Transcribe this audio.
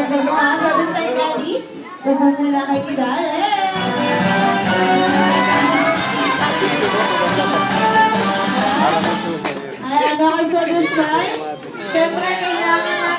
ganda mo ha. So, this time, Daddy, bubong muna kay Darren. Ayan, okay. So, this time, syempre, kailangan